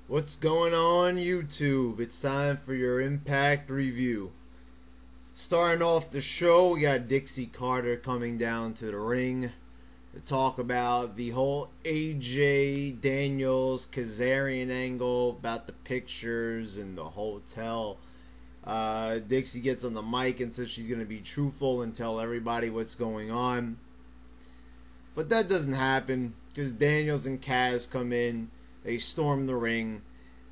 What's going on, YouTube? It's time for your Impact review. Starting off the show, we got Dixie Carter coming down to the ring to talk about the whole AJ Daniels Kazarian angle about the pictures and the hotel. Dixie gets on the mic and says she's going to be truthful and tell everybody what's going on. But that doesn't happen because Daniels and Kaz come in. They storm the ring,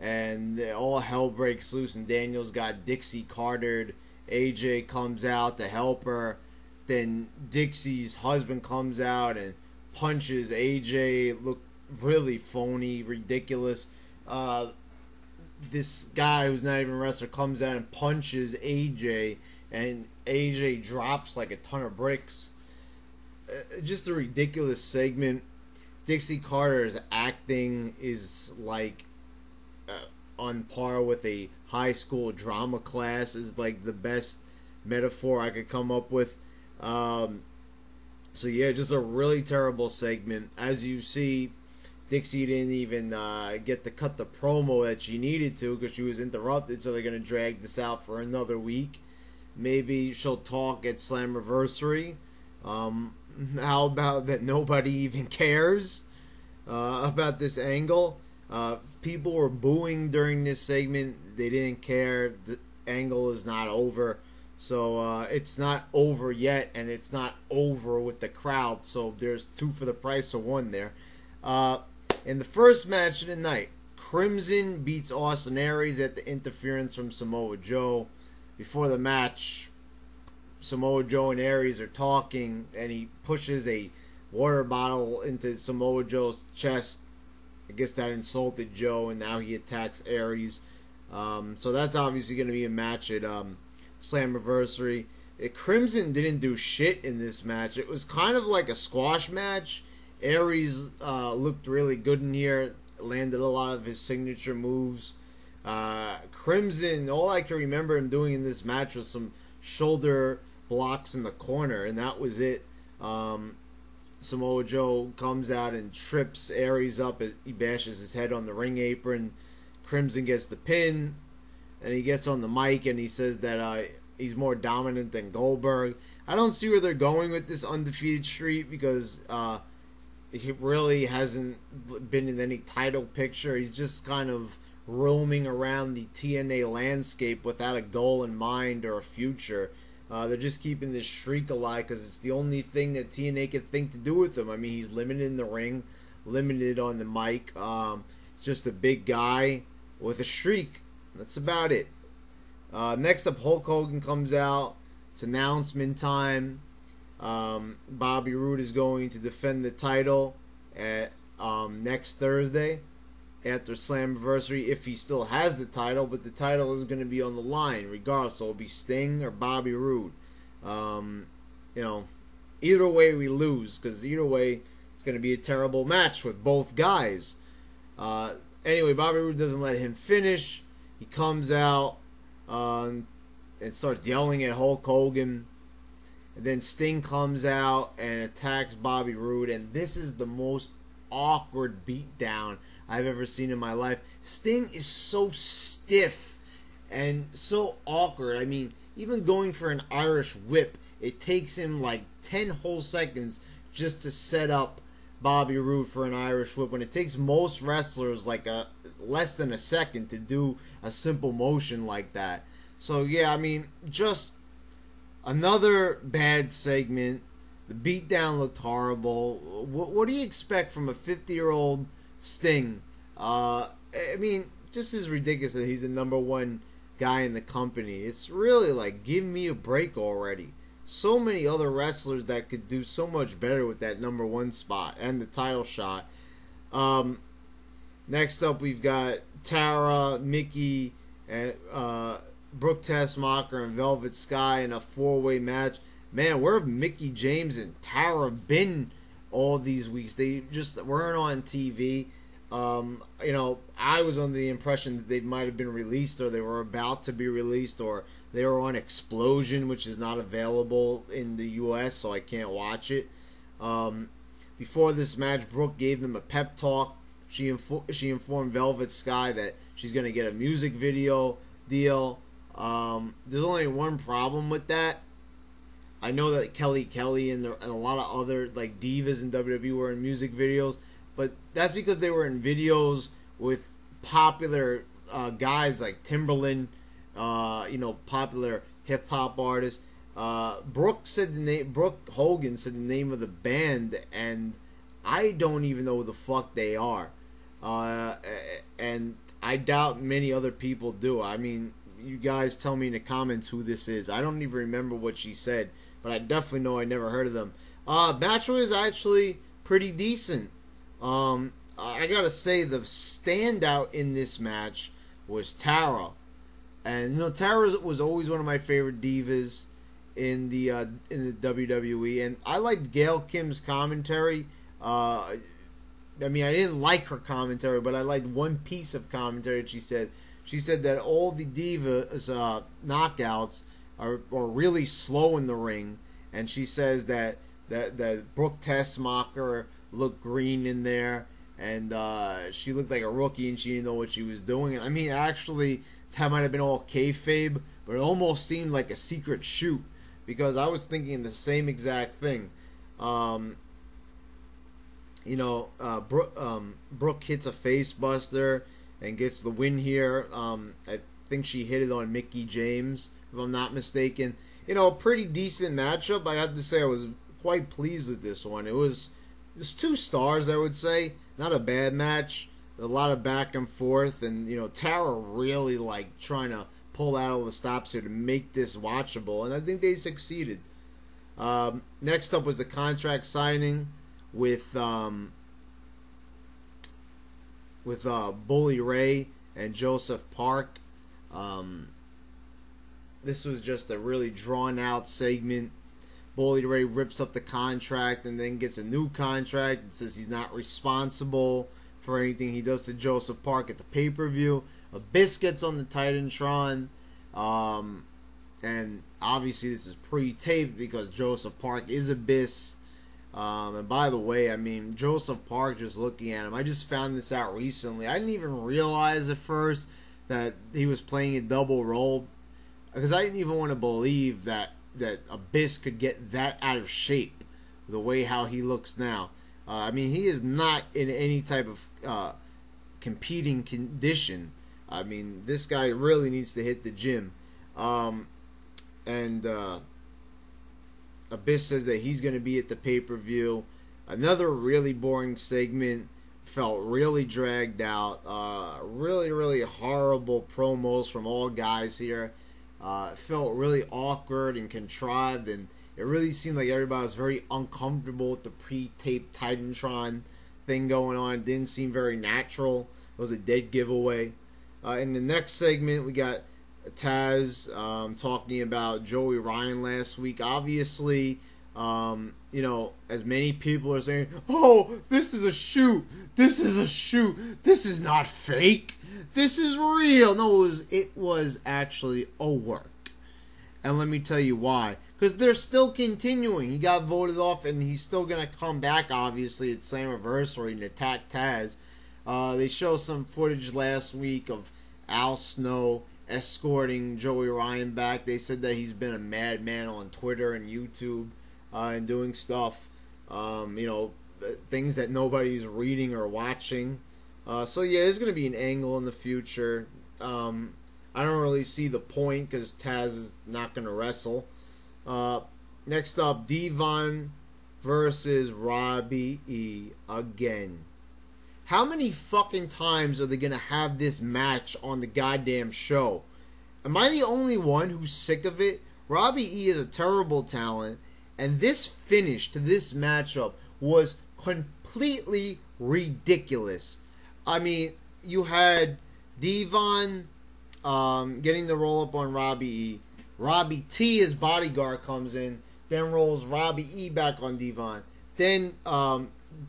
and all hell breaks loose, and Daniels got Dixie Cartered. AJ comes out to help her. Then Dixie's husband comes out and punches AJ. Look really phony, ridiculous. This guy who's not even a wrestler comes out and punches AJ, and AJ drops like a ton of bricks. Just a ridiculous segment. Dixie Carter's acting is like on par with a high school drama class, is like the best metaphor I could come up with. So yeah, just a really terrible segment. As you see, Dixie didn't even get to cut the promo that she needed to because she was interrupted, so they're going to drag this out for another week. Maybe she'll talk at Slammiversary. How about that nobody even cares about this angle? People were booing during this segment. They didn't care. The angle is not over. So it's not over yet, and it's not over with the crowd. So there's two for the price of one there. In the first match of the night, Crimson beats Austin Aries at the interference from Samoa Joe. Before the match, Samoa Joe and Aries are talking, and he pushes a water bottle into Samoa Joe's chest. I guess that insulted Joe, and now he attacks Aries. So that's obviously going to be a match at Slammiversary. Crimson didn't do shit in this match. It was kind of like a squash match. Aries looked really good in here, landed a lot of his signature moves. Crimson, all I can remember him doing in this match was some shoulder blocks in the corner, and that was it. Samoa Joe comes out and trips Aries up as he bashes his head on the ring apron. Crimson gets the pin, and he gets on the mic and he says that he's more dominant than Goldberg. I don't see where they're going with this undefeated streak because he really hasn't been in any title picture. He's just kind of roaming around the TNA landscape without a goal in mind or a future. They're just keeping this streak alive because it's the only thing that TNA can think to do with him. I mean, he's limited in the ring, limited on the mic. Just a big guy with a streak. That's about it. Next up, Hulk Hogan comes out. It's announcement time. Bobby Roode is going to defend the title at next Thursday after Slammiversary, if he still has the title, but the title is going to be on the line regardless. So it'll be Sting or Bobby Roode. Either way we lose, because either way it's going to be a terrible match with both guys. Anyway, Bobby Roode doesn't let him finish. He comes out and starts yelling at Hulk Hogan. And then Sting comes out and attacks Bobby Roode, and this is the most awkward beatdown I've ever seen in my life. Sting is so stiff and so awkward. I mean, even going for an Irish whip, it takes him like 10 whole seconds just to set up Bobby Roode for an Irish whip, when it takes most wrestlers like less than a second to do a simple motion like that. So yeah, I mean, just another bad segment. The beatdown looked horrible. What do you expect from a 50-year-old Sting? I mean, just as ridiculous that he's the number one guy in the company. It's really like, give me a break already. So many other wrestlers that could do so much better with that number one spot and the title shot. Next up, we've got Tara, Mickey, and Brooke Tessmacher and Velvet Sky in a four-way match. Man, where have Mickey James and Tara been all these weeks? They just weren't on TV. I was under the impression that they might have been released, or they were about to be released, or they were on Explosion, which is not available in the US, so I can't watch it. Before this match, Brooke gave them a pep talk. she informed Velvet Sky that she's gonna get a music video deal. There's only one problem with that. I know that Kelly and a lot of other like divas in WWE were in music videos, but that's because they were in videos with popular guys like Timberland, popular hip hop artists. Brooke Hogan said the name of the band, and I don't even know who the fuck they are, and I doubt many other people do. I mean, you guys tell me in the comments who this is. I don't even remember what she said, but I definitely know I never heard of them. Match was actually pretty decent. I gotta say the standout in this match was Tara, and Tara was always one of my favorite divas in the WWE, and I liked Gail Kim's commentary. I mean, I didn't like her commentary, but I liked one piece of commentary that she said. She said that all the divas knockouts are really slow in the ring, and she says that Brooke Tessmacher looked green in there, and she looked like a rookie, and she didn't know what she was doing. And I mean, actually, that might have been all kayfabe, but it almost seemed like a secret shoot, because I was thinking the same exact thing. Brooke hits a face buster and gets the win here. I think she hit it on Mickie James, if I'm not mistaken. A pretty decent matchup. I have to say I was quite pleased with this one. It was 2 stars, I would say. Not a bad match. A lot of back and forth, and Tara really like trying to pull out all the stops here to make this watchable, and I think they succeeded. Next up was the contract signing with Bully Ray and Joseph Park. This was just a really drawn out segment. Bully Ray rips up the contract and then gets a new contract and says he's not responsible for anything he does to Joseph Park at the pay-per-view. Abyss gets on the Titantron, and obviously this is pre-taped because Joseph Park is Abyss. And by the way, I mean, Joseph Park, just looking at him, I just found this out recently. I didn't even realize at first that he was playing a double role, because I didn't even want to believe that Abyss could get that out of shape the way how he looks now. I mean, he is not in any type of competing condition. I mean, this guy really needs to hit the gym. Abyss says that he's going to be at the pay-per-view. Another really boring segment. Felt really dragged out. Really, really horrible promos from all guys here. It felt really awkward and contrived, and it really seemed like everybody was very uncomfortable with the pre-taped Titantron thing going on. It didn't seem very natural. It was a dead giveaway. In the next segment, we got Taz talking about Joey Ryan last week. Obviously, as many people are saying, oh, this is a shoot. This is a shoot. This is not fake. This is real. No, it was actually a work. And let me tell you why. Because they're still continuing. He got voted off, and he's still going to come back, obviously, at Slammiversary and attack Taz. They showed some footage last week of Al Snow escorting Joey Ryan back. They said that he's been a madman on Twitter and YouTube and doing stuff, things that nobody's reading or watching. So yeah, there's going to be an angle in the future. I don't really see the point because Taz is not going to wrestle. Next up, Devon versus Robbie E. again. How many fucking times are they going to have this match on the goddamn show? Am I the only one who's sick of it? Robbie E is a terrible talent, and this finish to this matchup was completely ridiculous. I mean, you had Devon getting the roll up on Robbie E. Robbie T, his bodyguard, comes in, then rolls Robbie E back on Devon. Then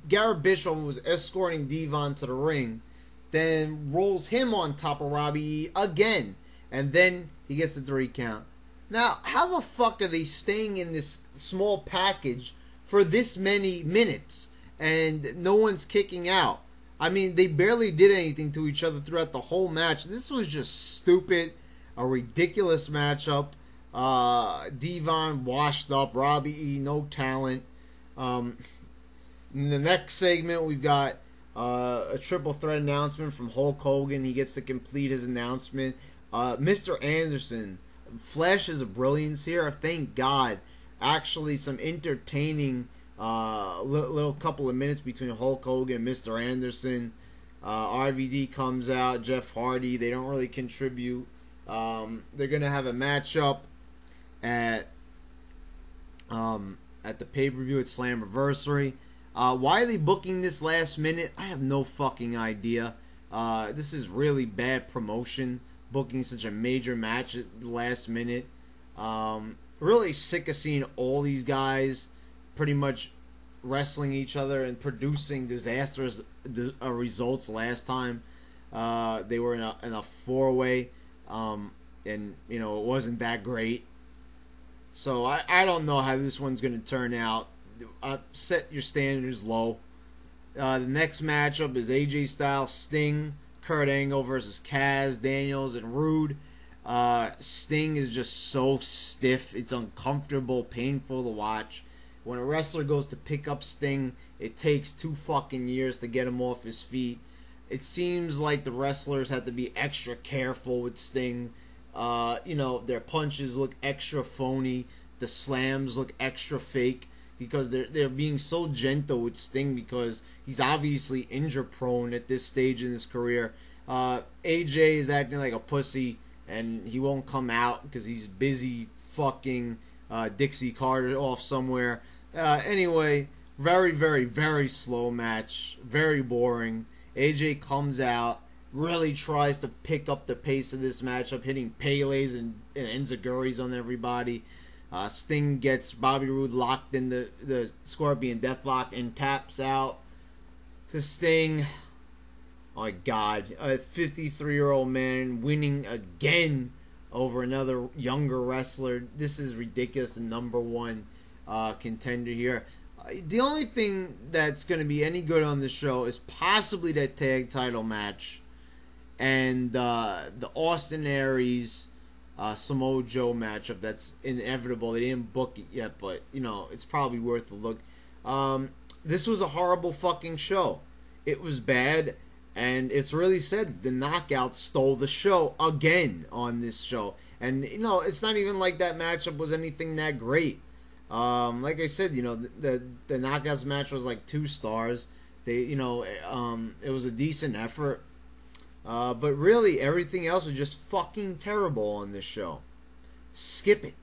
Garrett Bishop was escorting Devon to the ring, then rolls him on top of Robbie E again, and then he gets the 3 count. Now, how the fuck are they staying in this small package for this many minutes and no one's kicking out? I mean, they barely did anything to each other throughout the whole match. This was just stupid, a ridiculous matchup. Devon washed up, Robbie E, no talent. In the next segment, we've got a triple threat announcement from Hulk Hogan. He gets to complete his announcement. Mr. Anderson flashes of brilliance here. Thank God. Actually, some entertaining little couple of minutes between Hulk Hogan and Mr. Anderson. RVD comes out. Jeff Hardy. They don't really contribute. They're gonna have a matchup at the pay-per-view at Slammiversary. Why are they booking this last minute? I have no fucking idea. This is really bad promotion, booking such a major match at the last minute. Really sick of seeing all these guys pretty much wrestling each other and producing disastrous results last time. They were in a four-way, and it wasn't that great. So I don't know how this one's going to turn out. Set your standards low. The next matchup is AJ Styles, Sting, Kurt Angle versus Kaz, Daniels, and Rude. Sting is just so stiff. It's uncomfortable, painful to watch. When a wrestler goes to pick up Sting, it takes 2 fucking years to get him off his feet. It seems like the wrestlers have to be extra careful with Sting. Their punches look extra phony. The slams look extra fake because they're being so gentle with Sting because he's obviously injury prone at this stage in his career. AJ is acting like a pussy and he won't come out because he's busy fucking Dixie Carter off somewhere. Anyway, very, very, very slow match. Very boring. AJ comes out, really tries to pick up the pace of this matchup, hitting Pele's and Enzuigiris on everybody. Sting gets Bobby Roode locked in the Scorpion Deathlock and taps out to Sting. Oh my God, a 53-year-old man winning again over another younger wrestler. This is ridiculous. The number one contender here. The only thing that's going to be any good on this show is possibly that tag title match and the Austin Aries Samoa Joe matchup. That's inevitable. They didn't book it yet, but it's probably worth a look. This was a horrible fucking show. It was bad, and it's really said the Knockout stole the show again on this show. And it's not even like that matchup was anything that great. Like I said, the Knockouts match was like 2 stars. It was a decent effort. But really, everything else was just fucking terrible on this show. Skip it.